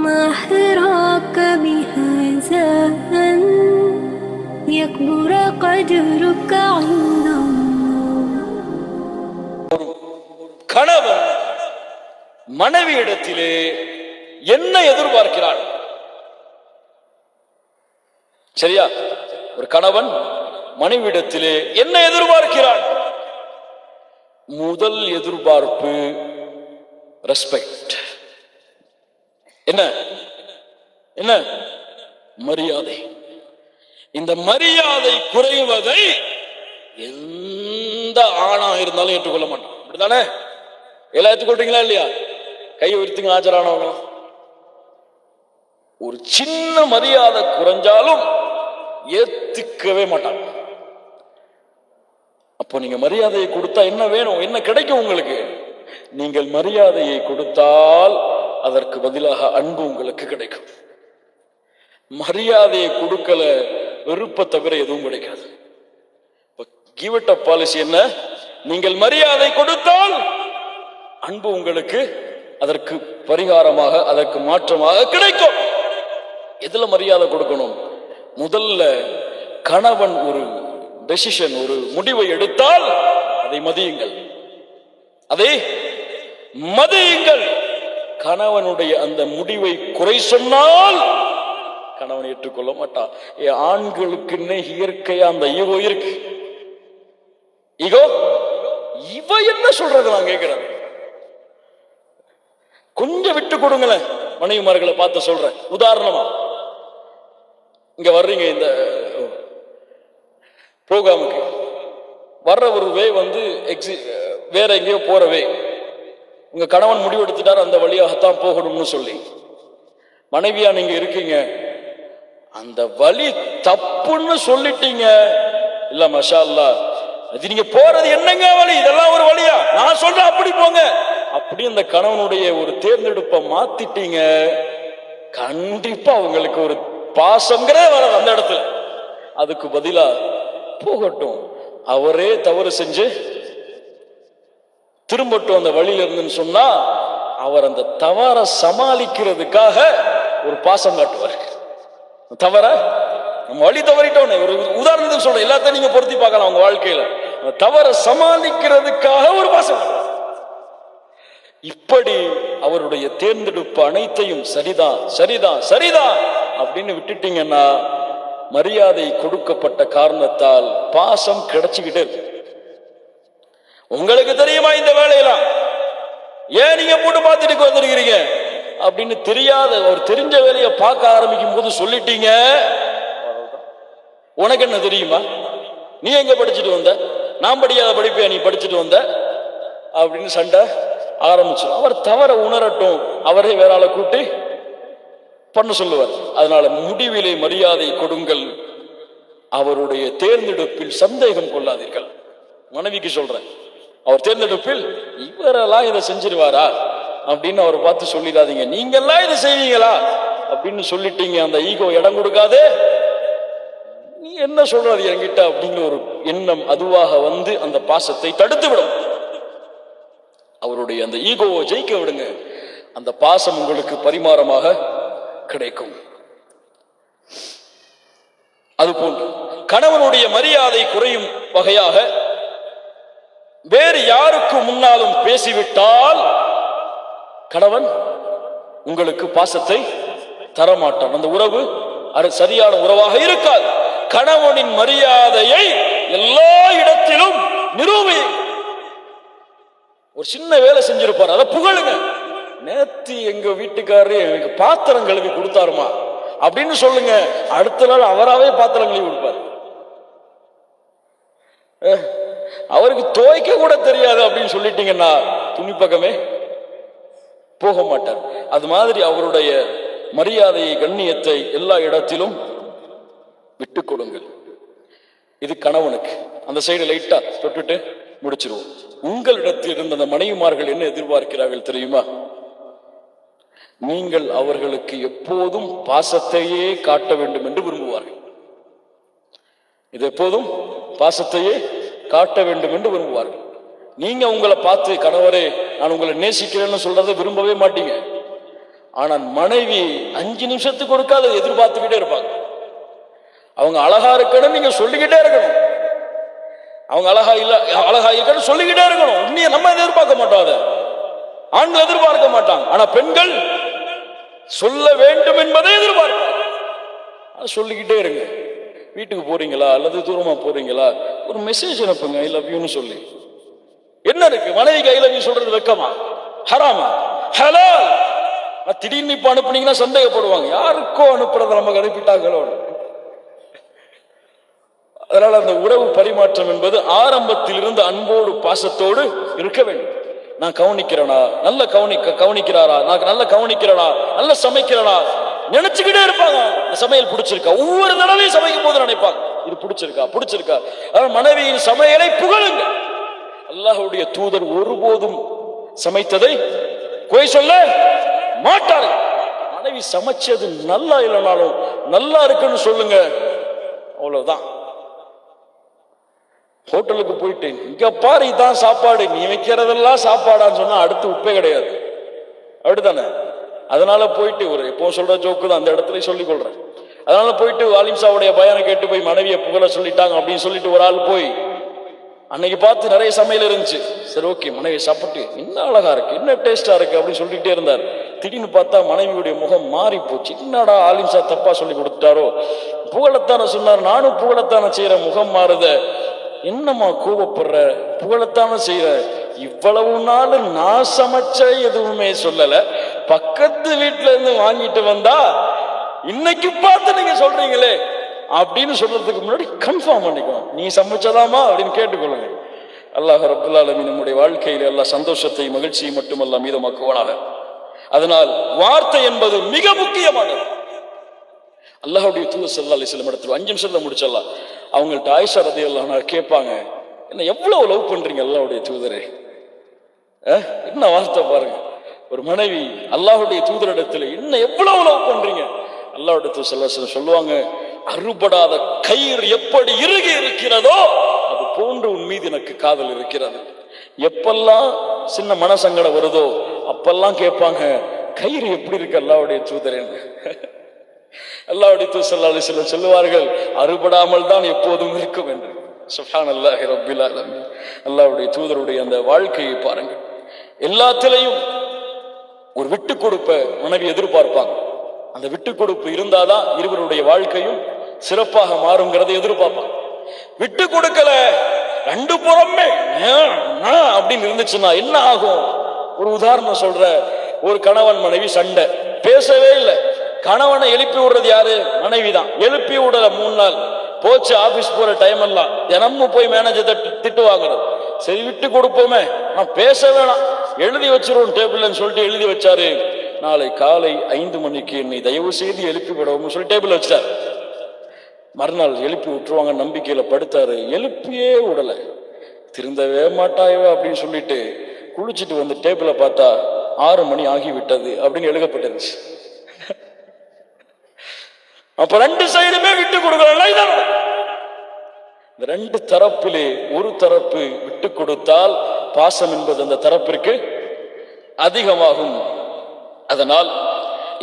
ما حراك بهذا أن يكبر قدرك عند கணவன் மனைவியிடத்திலே என்ன எதிர்பார்க்கிறான்? சரியா? ஒரு கணவன் மனைவியிடத்திலே என்ன எதிர்பார்க்கிறான்? முதல் எதிர்பார்ப்பு ரெஸ்பெக்ட். என்ன என்ன? மரியாதை. இந்த மரியாதை குறைவதை எந்த ஆணா இருந்தாலும் ஏற்றுக்கொள்ள மாட்டான். அப்படித்தானே? எல்லாம் ஏற்றுக்கொள்றீங்களா இல்லையா? கை உயர்த்துங்க ஆஜரானவங்க. ஒரு சின்ன மரியாதை குறைஞ்சாலும் ஏத்துக்கவே மாட்டாங்க. அப்போ நீங்க மரியாதையை கொடுத்தா என்ன வேணும்? என்ன கிடைக்கும் உங்களுக்கு? நீங்கள் மரியாதையை கொடுத்தால் அதற்கு பதிலாக அன்பு உங்களுக்கு கிடைக்கும். மரியாதையை கொடுக்கல, வெறுப்பை தவிர எதுவும் கிடைக்காது. கிவ் இட் அப் பாலிசி என்ன? நீங்கள் மரியாதை கொடுத்தால் அன்பு உங்களுக்கு அதற்கு பரிகாரமாக, அதற்கு மாற்றமாக கிடைக்கும். எதுல மரியாதை கொடுக்கணும்? முதல்ல கணவன் ஒரு டெசிஷன், ஒரு முடிவை எடுத்தால் அதை மதியுங்கள், அதை மதியுங்கள். கணவனுடைய அந்த முடிவை குறை சொன்னால் கணவன் ஏற்றுக்கொள்ள மாட்டான். ஆண்களுக்கு இயற்கையா அந்த ஈகோ இருக்கு. ஈகோ, இவ என்ன சொல்றது நான் கேட்கிறேன். கொஞ்சம் விட்டு கொடுங்களேன். மனைவிமார்களை பார்த்து சொல்றேன். உதாரணமா, இங்க வர்றீங்க, இந்த ப்ரோக்ராமுக்கு வர்ற ஒரு வே வந்து வேற எங்கேயோ போறவே, உங்க கணவன் முடிவெடுத்துட்டார் அந்த வழியாகத்தான் போகணும்னு சொல்லி. மனைவியா நீங்க இருக்கீங்க, அந்த வழி தப்புன்னு சொல்லிட்டீங்க. இல்ல மஷா அல்லாஹ், அது நீங்க போறது என்னங்க வழி? இதெல்லாம் ஒரு வழியா? நான் சொல்றேன் அப்படி போங்க. அப்படி அந்த கணவனுடைய ஒரு தேர்ந்தெடுப்பை மாத்திட்டீங்க. கண்டிப்பா அவங்களுக்கு ஒரு பாசம்ங்கிறே வராது அந்த இடத்துல. அதுக்கு பதிலா போகட்டும், அவரே தவறு செஞ்சு திரும்பட்டும் அந்த வழியில இருந்துன்னு சொன்னா அவர் அந்த தவற சமாளிக்கிறதுக்காக ஒரு பாசம் காட்டுவார். தவற நம்ம வழி தவறிட்டோன்னு ஒரு உதாரணத்துக்கு சொல்றேன், எல்லாத்தையும் நீங்க பொருத்தி பார்க்கலாம் உங்க வாழ்க்கையில. தவற சமாளிக்கிறதுக்காக ஒரு பாசம். இப்படி அவருடைய தேர்ந்தெடுப்பு அனைத்தையும் சரிதான் சரிதான் சரிதான் அப்படின்னு விட்டுட்டீங்கன்னா மரியாதை கொடுக்கப்பட்ட காரணத்தால் பாசம் கிடைச்சுக்கிட்டே இருக்கு. உங்களுக்கு தெரியுமா இந்த வேலையெல்லாம் ஏன் நீங்க போட்டு பார்த்துட்டு வந்திருக்கிறீங்க அப்படின்னு தெரியாத ஒரு தெரிஞ்ச வேலையை பார்க்க ஆரம்பிக்கும் போது சொல்லிட்டீங்க, உனக்கு என்ன தெரியுமா? நீ எங்க படிச்சுட்டு வந்த? நான் படிக்காத படிப்பையா நீ படிச்சுட்டு வந்த? அப்படின்னு சண்டை ஆரம்பிச்சிடும். அவர் தவற உணரட்டும், அவரே வேற ஆளை கூட்டி பண்ண சொல்லுவார். அதனால முடிவிலே மரியாதை கொடுங்கள். அவருடைய தேர்ந்தெடுப்பில் சந்தேகம் கொள்ளாதீர்கள். மனைவிக்கு சொல்றேன், அவர் தேர்ந்தெடுப்பில் இவரெல்லாம் இதை செஞ்சிருவாரா அப்படின்னு அவர் பார்த்து சொல்லிடாதீங்க. நீங்கெல்லாம் இதை செய்வீங்களா அப்படின்னு சொல்லிட்டீங்க. அந்த ஈகோ இடம் கொடுக்காதே. நீ என்ன சொல்றது என்கிட்ட அப்படிங்கிற ஒரு எண்ணம் அதுவாக வந்து அந்த பாசத்தை தடுத்து விடும். அவருடைய அந்த ஈகோவை ஜெயிக்க விடுங்க. அந்த பாசம் உங்களுக்கு பரிமாறமாக கிடைக்கும். அதுபோன்று கணவனுடைய மரியாதை குறையும் வகையாக வேறு யாருக்கு முன்னாலும் பேசிவிட்டால் கணவன் உங்களுக்கு பாசத்தை தரமாட்டான். அந்த உறவு சரியான உறவாக இருக்காது. கணவனின் மரியாதையை எல்லா இடத்திலும் நிரூபி. ஒரு சின்ன வேலை செஞ்சிருப்பார், அதை புகழுங்க. நேத்து எங்க வீட்டுக்காரரு எனக்கு பாத்திரம் கழுவி கொடுத்தாருமா அப்படின்னு சொல்லுங்க. அடுத்த நாள் அவராவே பாத்திரம் கழுவி கொடுப்பார். அவருக்கு துவைக்க கூட தெரியாது அப்படின்னு சொல்லிட்டீங்கன்னா துணி பக்கமே போக மாட்டார். அது மாதிரி அவருடைய மரியாதையை, கண்ணியத்தை எல்லா இடத்திலும் விட்டு கொடுங்கள். இது கணவனுக்கு. அந்த சைடு லைட்டா தொட்டுட்டு முடிச்சிருவோம். உங்களிடத்தில் இருந்த அந்த மனைவிமார்கள் என்ன எதிர்பார்க்கிறார்கள் தெரியுமா? நீங்கள் அவர்களுக்கு எப்போதும் பாசத்தையே காட்ட வேண்டும் என்று விரும்புவார்கள். இது எப்போதும் பாசத்தையே காட்ட வேண்டும் என்று விரும்புவார்கள். நீங்க உங்களை பார்த்து கணவரே நான் உங்களை நேசிக்கிறேன்னு சொல்றதை விரும்பவே மாட்டீங்க. ஆனால் மனைவி 5 நிமிஷத்துக்கு கொடுக்காத எதிர்பார்த்துக்கிட்டே இருப்பாங்க. அவங்க அழகா இருக்கணும், நீங்க சொல்லிக்கிட்டே இருக்கணும். அவங்க அழகா இருக்கணும் சொல்லிக்கிட்டே இருக்கணும். உண்மையை நம்ம எதிர்பார்க்க மாட்டோம், அதை ஆண்கள் எதிர்பார்க்க மாட்டாங்க. ஆனா பெண்கள் சொல்ல வேண்டும் என்பதை எதிர்பார்ப்பாங்க. சொல்லிக்கிட்டே இருங்க. வீட்டுக்கு போறீங்களா அல்லது தூரமா போறீங்களா, ஒரு மெசேஜ் அனுப்புங்க, ஐ லவ் யூன்னு சொல்லி. என்ன இருக்கு மனைவிக்கு ஐ லவ் யூ சொல்றது வெக்கமா, ஹராமா, ஹலால்? திடீர்னு இப்ப அனுப்புனீங்கன்னா சந்தேகப்படுவாங்க, யாருக்கோ அனுப்புறத நமக்கு அனுப்பிட்டாங்களோ. அதனால அந்த உறவு பரிமாற்றம் என்பது ஆரம்பத்தில் இருந்து அன்போடு பாசத்தோடு இருக்க வேண்டும். நான் கவனிக்கிறேனா, நல்ல கவனிக்கிறாரா, நான் நல்ல கவனிக்கிறேனா, நல்ல சமைக்கிறேனா நினைச்சுக்கிட்டே இருப்பாங்க. சமையல் பிடிச்சிருக்கா, ஒவ்வொரு தடவையும் சமைக்கும் போது நினைப்பாங்க இது பிடிச்சிருக்கா. மனைவியின் சமையலை புகழுங்க. அல்லாஹ்வுடைய தூதர் ஒருபோதும் சமைத்ததை குறை சொல்ல மாட்டார்கள். மனைவி சமைச்சது நல்லா இல்லைனாலும் நல்லா இருக்குன்னு சொல்லுங்க, அவ்வளவுதான். ஹோட்டலுக்கு போயிட்டு இங்க பாரு இதான் சாப்பாடு, நீ வைக்கிறதெல்லாம் சாப்பாடான்னு சொன்னா அடுத்து உப்பே கிடையாது, அப்படித்தானே? அதனால போயிட்டு ஒரு எப்போ சொல்ற ஜோக்கு தான், அந்த இடத்துல சொல்லிக் கொள்றேன். அதனால போயிட்டு ஆலிம்சாவுடைய பயானை கேட்டு போய் மனைவியை புகழ சொல்லிட்டாங்க அப்படின்னு சொல்லிட்டு ஒரு ஆள் போய் அன்னைக்கு பார்த்து நிறைய சமையல் இருந்துச்சு. சரி ஓகே, மனைவி சாப்பிட்டு என்ன அழகா இருக்கு, என்ன டேஸ்டா இருக்கு அப்படின்னு சொல்லிட்டே இருந்தார். திடீர்னு பார்த்தா மனைவியுடைய முகம் மாறி போச்சு. என்னடா ஆலிம்சா தப்பா சொல்லி கொடுத்துட்டாரோ, புகழத்தான சொன்னார், நானும் புகழத்தான செய்யற, முகம் மாறுத, என்னம்மா கோபப்படுற, புகழத்தான செய்யற, இவ்வளவு நாள் நான் சமைச்ச எதுவுமே சொல்லல, பக்கத்து வீட்டுல இருந்து வாங்கிட்டு வந்தா இன்னைக்கு பார்த்து நீங்க சொல்றீங்களே அப்படின்னு சொல்றதுக்கு முன்னாடி கன்ஃபார்ம் பண்ணிக்கணும், நீ சமைச்சதாமா அப்படின்னு கேட்டுக்கொள்ளுங்க. அல்லாஹ் ரப்பல் ஆலமீன் நம்முடைய வாழ்க்கையில் எல்லா சந்தோஷத்தை மகிழ்ச்சியை மட்டுமல்ல மீதமாக்குவானாக. அதனால் வார்த்தை என்பது மிக முக்கியமானது. அல்லாஹ்வுடைய தூதர் ஸல்லல்லாஹு அலைஹி வஸல்லம் இடத்துல 5 நிமிஷத்துல முடிச்சிடலாம். அவங்கள்ட்ட ஆயிஷா ரலியல்லாஹு அன்ஹா கேட்பாங்க, என்ன எவ்வளவு லவ் பண்றீங்க அல்லாஹ்வுடைய தூதரே, என்ன வார்த்தை பாருங்க. ஒரு மனைவி அல்லாஹ்வுடைய தூதரிடத்துல என்ன எவ்வளவு லவ் பண்றீங்க. அல்லாஹ்வுடைய தூதர் ஸல்லல்லாஹு அலைஹி வஸல்லம் சொல்லுவாங்க, அறுபடாத கயிறு எப்படி இறுகி இருக்கிறதோ அது போன்று உன் மீது எனக்கு காதல் இருக்கிறது. எப்பெல்லாம் சின்ன மனசங்கடம் வருதோ அப்பெல்லாம் கேட்பாங்க, கயிறு எப்படி இருக்கு அல்லாஹ்வுடைய தூதரே. அல்லாஹ்வுடைய தூதர் ஸல்லல்லாஹு அலைஹி வஸல்லம் சொல்லுவார்கள், அறுபடாமல் தான் எப்போதும் இருக்கும் என்று. சுப்ஹானல்லாஹி ரப்பில் ஆலமீன். அல்லாஹ்வுடைய தூதருடைய அந்த வாழ்க்கையை பாருங்கள். எல்லாத்திலையும் ஒரு விட்டு கொடுப்ப மனைவி எதிர்பார்ப்பாங்க. அந்த விட்டு கொடுப்பு இருந்தாதான் இருவருடைய வாழ்க்கையும் சிறப்பாக மாறுங்கிறதை எதிர்பார்ப்பாங்க. விட்டு கொடுக்கல, ரெண்டு புறமே அப்படின்னு இருந்துச்சுன்னா என்ன ஆகும்? ஒரு உதாரணம் சொல்ற, ஒரு கணவன் மனைவி சண்டை, பேசவே இல்லை. கணவனை எழுப்பி விடுறது யாரு? மனைவி தான். எழுப்பி விடல 3 நாள் போச்சு. ஆபீஸ் போற டைம் எல்லாம் தினமும் போய் மேனேஜர் திட்டு வாங்குறது. சரி விட்டு கொடுப்போமே, நான் பேச வேணாம், எழுதி வச்சிருவோம் டேபிள்னு சொல்லிட்டு எழுதி வச்சாரு. நாளை காலை 5 மணிக்கு என்னை தயவு செய்து எழுப்பி விடவும் சொல்லி டேபிள் வச்சார். மறுநாள் எழுப்பி விட்டுருவாங்க நம்பிக்கையில படுத்தாரு. எழுப்பியே விடல. திருந்தவே மாட்டாயோ அப்படின்னு சொல்லிட்டு குளிச்சுட்டு வந்து டேபிளை பார்த்தா 6 மணி ஆகிவிட்டது அப்படின்னு எழுதப்பட்டிருந்துச்சு. அப்ப 2 சைடுமே விட்டு கொடுக்கல. இந்த 2 தரப்பிலே ஒரு தரப்பு விட்டு கொடுத்தால் பாசம் என்பது அந்த தரப்பிற்கு அதிகமாகும். அதனால்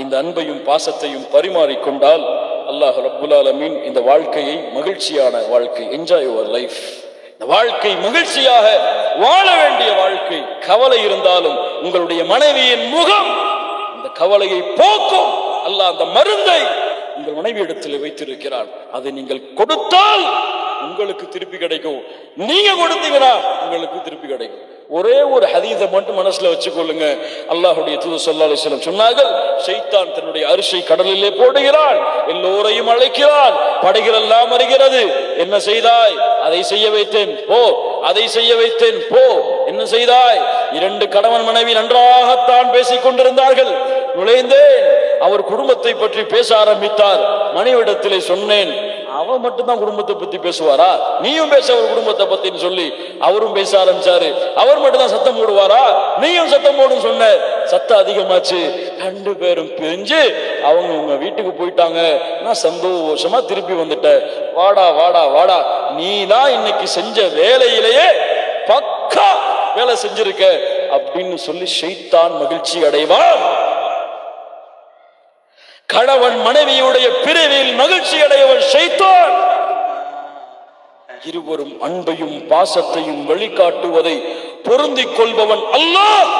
இந்த அன்பையும் பாசத்தையும் பரிமாறிக்கொண்டால் அல்லாஹ் ரப்புல் ஆலமீன் இந்த வாழ்க்கையை மகிழ்ச்சியான வாழ்க்கை, என்ஜாய் யுவர் லைஃப், இந்த வாழ்க்கை மகிழ்ச்சியாக வாழ வேண்டிய வாழ்க்கை. கவலை இருந்தாலும் உங்களுடைய மனைவியின் முகம் அந்த கவலையை போக்கும். அல்லாஹ் அந்த மருந்தை உங்கள் மனைவி இடத்தில் வைத்திருக்கிறார். அதை நீங்கள் கொடுத்தால் உங்களுக்கு திருப்பி கிடைக்கும், நீங்க கொடுத்தீங்கன்னா உங்களுக்கு திருப்பி கிடைக்கும். ஒரே ஒரு ஹதீஸை மட்டும் மனசுல வச்சுக்கொள்ளுங்க. அல்லாஹ்வுடைய தூதர் ஸல்லல்லாஹு அலைஹி வஸல்லம் சொன்னார்கள், ஷைத்தான் தன்னுடைய அரிசை கடலிலே போடுகிறான், எல்லோரையும் அழைக்கிறான், படைகள் எல்லாம் வருகிறது. என்ன செய்தாய்? அதை செய்ய வைத்தேன் போ, அதை செய்ய வைத்தேன் போ. என்ன செய்தாய்? 2 கணவன் மனைவி நன்றாகத்தான் பேசிக் கொண்டிருந்தார்கள். நுழைந்தேன், அவர் குடும்பத்தை பற்றி பேச ஆரம்பித்தார். மனைவிடத்திலே சொன்னேன், அவன் மட்டும்தான் குடும்பத்தை பத்தி பேசுவாரா, நீயும் பேச அவர் குடும்பத்தை பத்தின்னு சொல்லி அவரும் பேச ஆரம்பிச்சாரு. அவர் மட்டும்தான் சத்தம் போடுவாரா, நீயும் சத்தம் போடுன்னு சொன்ன. சத்தம் அதிகமாச்சு. 2 பேரும் பிரிஞ்சு அவங்க உங்க வீட்டுக்கு போயிட்டாங்க. நான் சந்தோஷமா திருப்பி வந்துட்டேன். வாடா வாடா வாடா, நீ தான் இன்னைக்கு செஞ்ச வேலையிலேயே பக்கா வேலை செஞ்சிருக்க அப்படின்னு சொல்லி ஷைத்தான் மகிழ்ச்சி அடைவான். கணவன் மனைவியுடைய பிரிவில் மகிழ்ச்சி அடையவன் ஷைத்தான். இருவரும் அன்பையும் பாசத்தையும் வெளிக்காட்டுவதை பொருந்திக் கொள்பவன் அல்லாஹ்.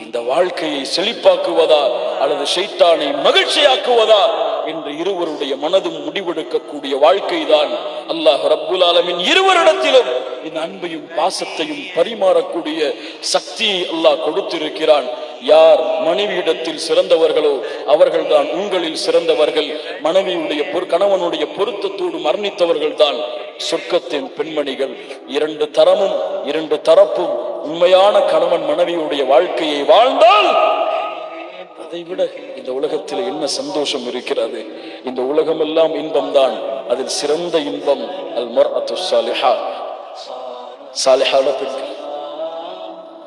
இந்த வாழ்க்கையை செழிப்பாக்குவதா அல்லது ஷைத்தானை மகிழ்ச்சியாக்குவதா என்று இருவருடைய மனதும் முடிவெடுக்கக்கூடிய வாழ்க்கைதான் அல்லாஹ் ரப்புல் ஆலமீன் இருவரிடத்திலும் இந்த அன்பையும் பாசத்தையும் பரிமாறக்கூடிய சக்தியை அல்லாஹ் கொடுத்திருக்கிறான். யார் மனைவியிடத்தில் சிறந்தவர்களோ அவர்கள்தான் உங்களில் சிறந்தவர்கள். மனைவியுடைய கணவனுடைய பொருத்தத்தோடு மரணித்தவர்கள் தான் சொர்க்கத்தின் பெண்மணிகள். இரண்டு தரமும் இரண்டு தரப்பும் உண்மையான கணவன் மனைவியுடைய வாழ்க்கையை வாழ்ந்தால் அதைவிட இந்த உலகத்தில் என்ன சந்தோஷம் இருக்கிறது? இந்த உலகம் எல்லாம் இன்பம்தான். அதில் சிறந்த இன்பம் அல் மர்அத்து ஸாலிஹா, சாலிஹான பெண்கள்.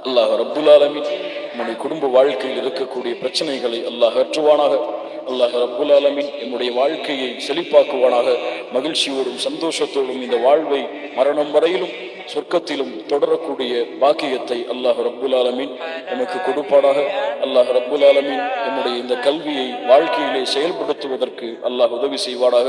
அல்லாஹ் ரப்புல் ஆலமீன் நம்முடைய குடும்ப வாழ்க்கையில் இருக்கக்கூடிய பிரச்சனைகளை அல்லாஹ் அகற்றுவானாக. அல்லாஹ் ரப்புல் ஆலமீன் நம்முடைய வாழ்க்கையை செழிப்பாக்குவானாக. மகிழ்ச்சியோடும் சந்தோஷத்தோடும் இந்த வாழ்வை மரணம் வரையிலும் சொர்க்கத்திலும் தொடரக்கூடிய பாக்கியத்தை அல்லாஹ் ரப்புல் ஆலமீன் நமக்கு கொடுப்பானாக. அல்லாஹ் ரப்புல் ஆலமீன் நம்முடைய இந்த கல்வியை வாழ்க்கையிலே செயல்படுத்துவதற்கு அல்லாஹ் உதவி செய்வானாக.